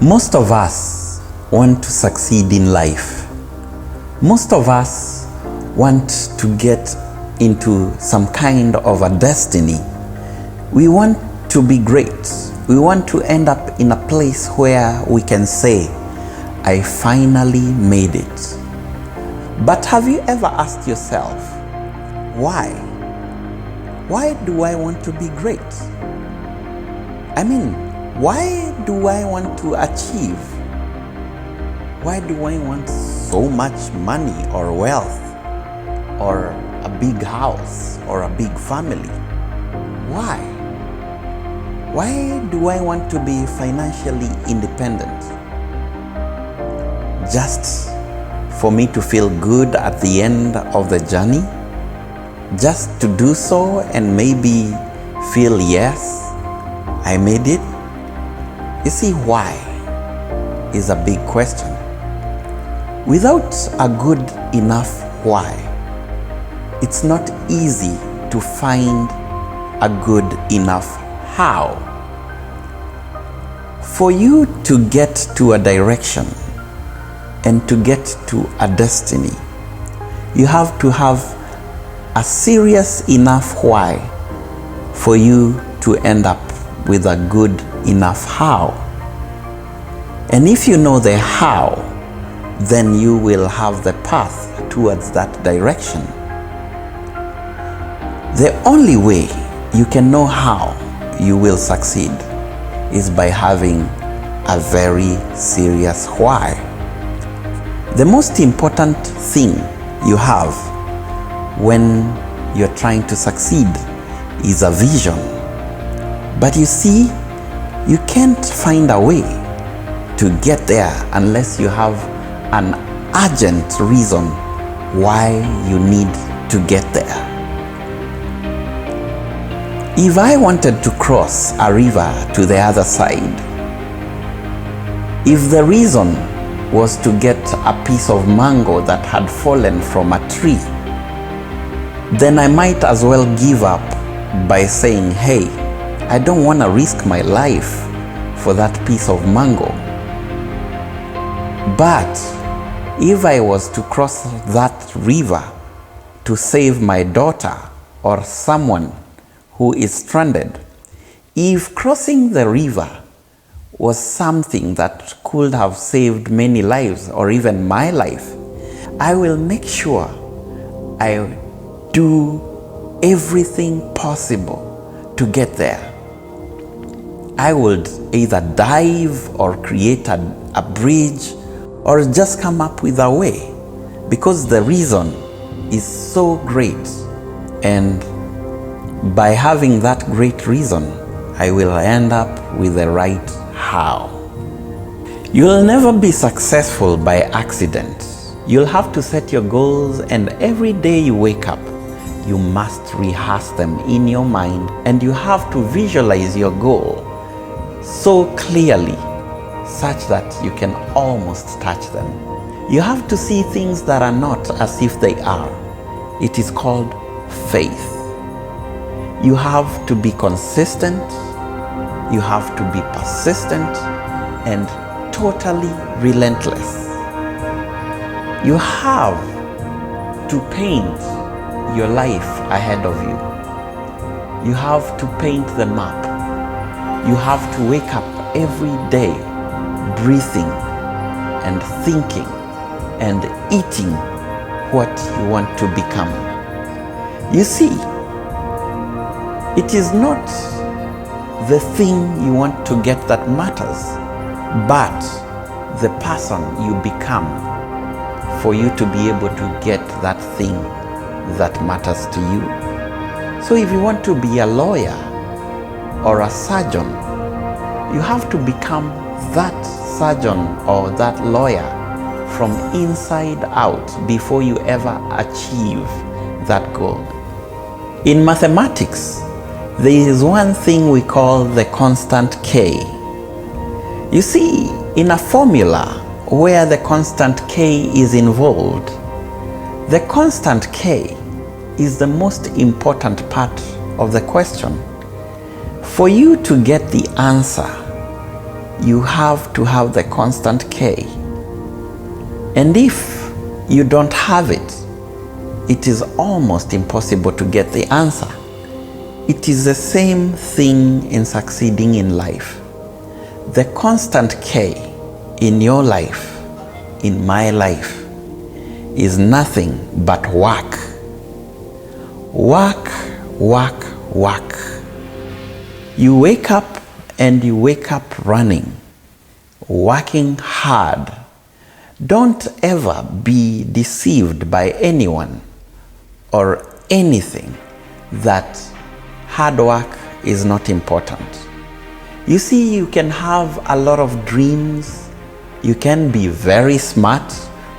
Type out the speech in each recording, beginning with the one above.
Most of us want to succeed in life. Most of us want to get into some kind of a destiny. We want to be great. We want to end up in a place where we can say, I finally made it. But have you ever asked yourself, why? Why do I want to be great? Why do I want to achieve? Why do I want so much money or wealth or a big house or a big family? Why? Why do I want to be financially independent? Just for me to feel good at the end of the journey? Just to do so and maybe feel, yes, I made it? You see, why is a big question. Without a good enough why, it's not easy to find a good enough how. For you to get to a direction and to get to a destiny, you have to have a serious enough why for you to end up with a good enough how. And if you know the how, then you will have the path towards that direction. The only way you can know how you will succeed is by having a very serious why. The most important thing you have when you're trying to succeed is a vision. But you see, you can't find a way to get there unless you have an urgent reason why you need to get there. If I wanted to cross a river to the other side, if the reason was to get a piece of mango that had fallen from a tree, then I might as well give up by saying, hey, I don't want to risk my life for that piece of mango. But if I was to cross that river to save my daughter or someone who is stranded, if crossing the river was something that could have saved many lives or even my life, I will make sure I do everything possible to get there. I would either dive or create a bridge or just come up with a way, because the reason is so great, and by having that great reason, I will end up with the right how. You'll never be successful by accident. You'll have to set your goals, and every day you wake up, you must rehearse them in your mind, and you have to visualize your goal so clearly such that you can almost touch them. You have to see things that are not as if they are. It is called faith. You have to be consistent, you have to be persistent, and totally relentless. You have to paint your life ahead of you. You have to paint the map. You have to wake up every day breathing and thinking and eating what you want to become. You see, it is not the thing you want to get that matters, but the person you become for you to be able to get that thing that matters to you. So if you want to be a lawyer or a surgeon, you have to become that surgeon or that lawyer from inside out before you ever achieve that goal. In mathematics, there is one thing we call the constant K. You see, in a formula where the constant K is involved, the constant K is the most important part of the question. For you to get the answer you have to have the constant K. And if you don't have it, it is almost impossible to get the answer. It is the same thing in succeeding in life. The constant K in your life, in my life, is nothing but work. Work, work, work. You wake up and you wake up running, working hard. Don't ever be deceived by anyone or anything that hard work is not important. You see, you can have a lot of dreams. You can be very smart,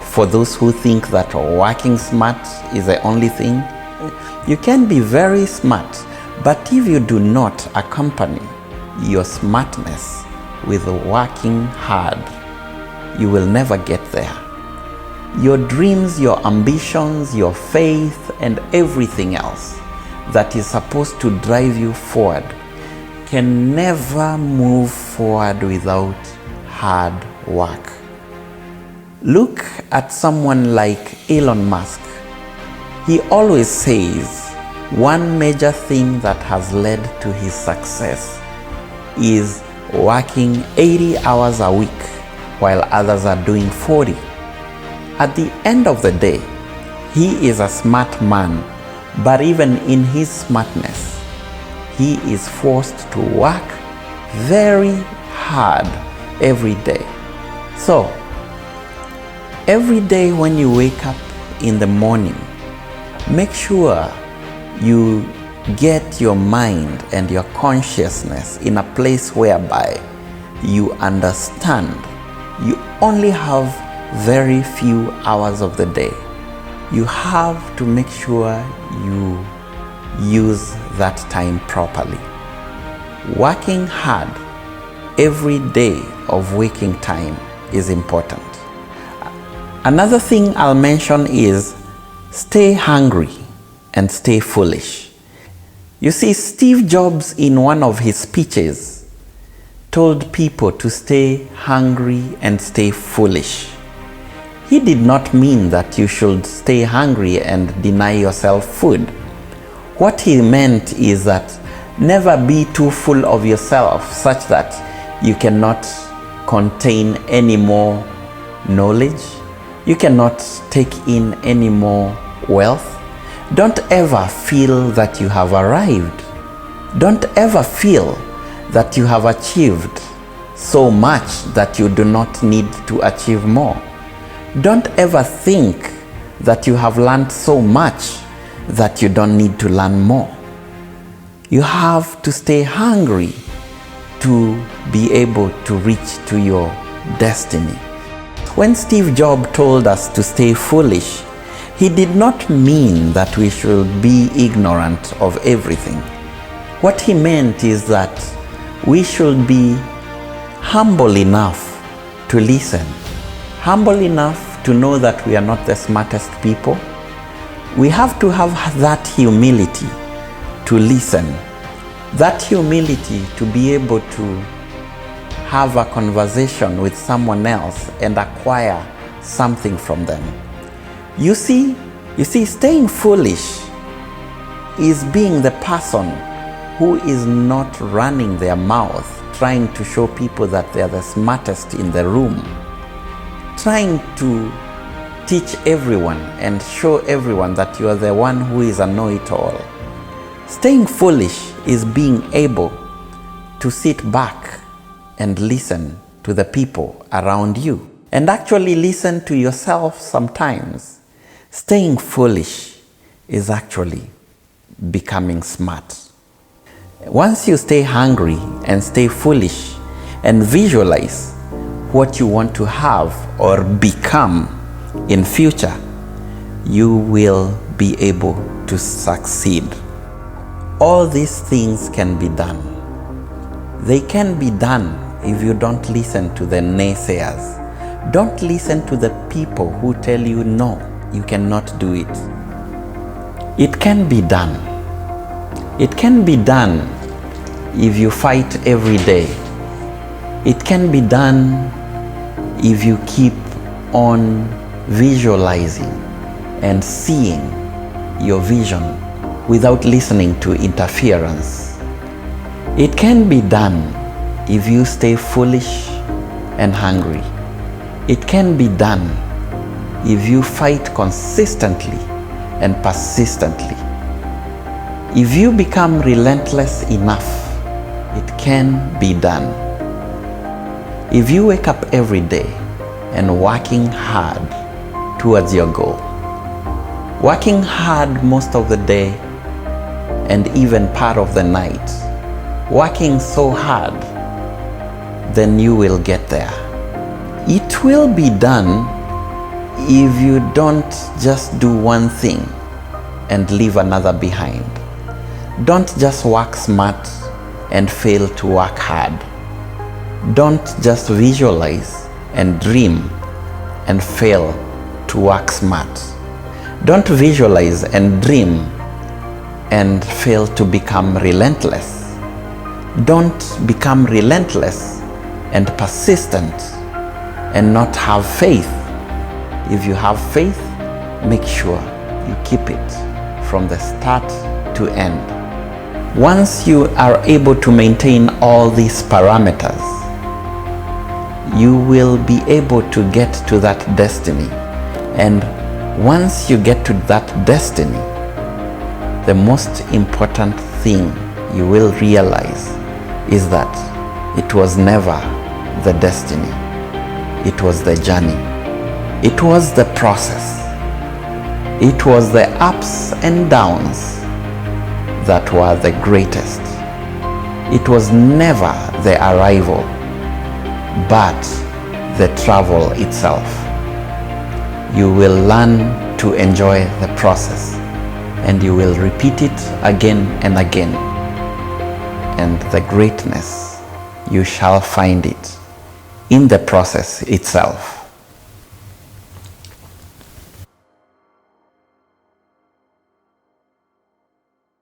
for those who think that working smart is the only thing. You can be very smart, but if you do not accompany your smartness with working hard, you will never get there. Your dreams, your ambitions, your faith, and everything else that is supposed to drive you forward can never move forward without hard work. Look at someone like Elon Musk. He always says one major thing that has led to his success is working 80 hours a week while others are doing 40. At the end of the day, he is a smart man, but even in his smartness, he is forced to work very hard every day. So, every day when you wake up in the morning, make sure you get your mind and your consciousness in a place whereby you understand you only have very few hours of the day. You have to make sure you use that time properly. Working hard every day of waking time is important. Another thing I'll mention is stay hungry and stay foolish. You see, Steve Jobs in one of his speeches told people to stay hungry and stay foolish. He did not mean that you should stay hungry and deny yourself food. What he meant is that never be too full of yourself such that you cannot contain any more knowledge. You cannot take in any more wealth. Don't ever feel that you have arrived. Don't ever feel that you have achieved so much that you do not need to achieve more. Don't ever think that you have learned so much that you don't need to learn more. You have to stay hungry to be able to reach to your destiny. When Steve Jobs told us to stay foolish, he did not mean that we should be ignorant of everything. What he meant is that we should be humble enough to listen, humble enough to know that we are not the smartest people. We have to have that humility to listen, that humility to be able to have a conversation with someone else and acquire something from them. You see, staying foolish is being the person who is not running their mouth, trying to show people that they are the smartest in the room, trying to teach everyone and show everyone that you are the one who is a know-it-all. Staying foolish is being able to sit back and listen to the people around you and actually listen to yourself sometimes. Staying foolish is actually becoming smart. Once you stay hungry and stay foolish and visualize what you want to have or become in future, you will be able to succeed. All these things can be done. They can be done if you don't listen to the naysayers. Don't listen to the people who tell you no, you cannot do it. It can be done. It can be done if you fight every day. It can be done if you keep on visualizing and seeing your vision without listening to interference. It can be done if you stay foolish and hungry. It can be done if you fight consistently and persistently. If you become relentless enough, it can be done. If you wake up every day and working hard towards your goal, working hard most of the day and even part of the night, working so hard, then you will get there. It will be done if you don't just do one thing and leave another behind. Don't just work smart and fail to work hard. Don't just visualize and dream and fail to work smart. Don't visualize and dream and fail to become relentless. Don't become relentless and persistent and not have faith. If you have faith, make sure you keep it from the start to end. Once you are able to maintain all these parameters, you will be able to get to that destiny. And once you get to that destiny, the most important thing you will realize is that it was never the destiny. It was the journey. It was the process. It was the ups and downs that were the greatest. It was never the arrival, but the travel itself. You will learn to enjoy the process, and you will repeat it again and again. And the greatness, you shall find it in the process itself.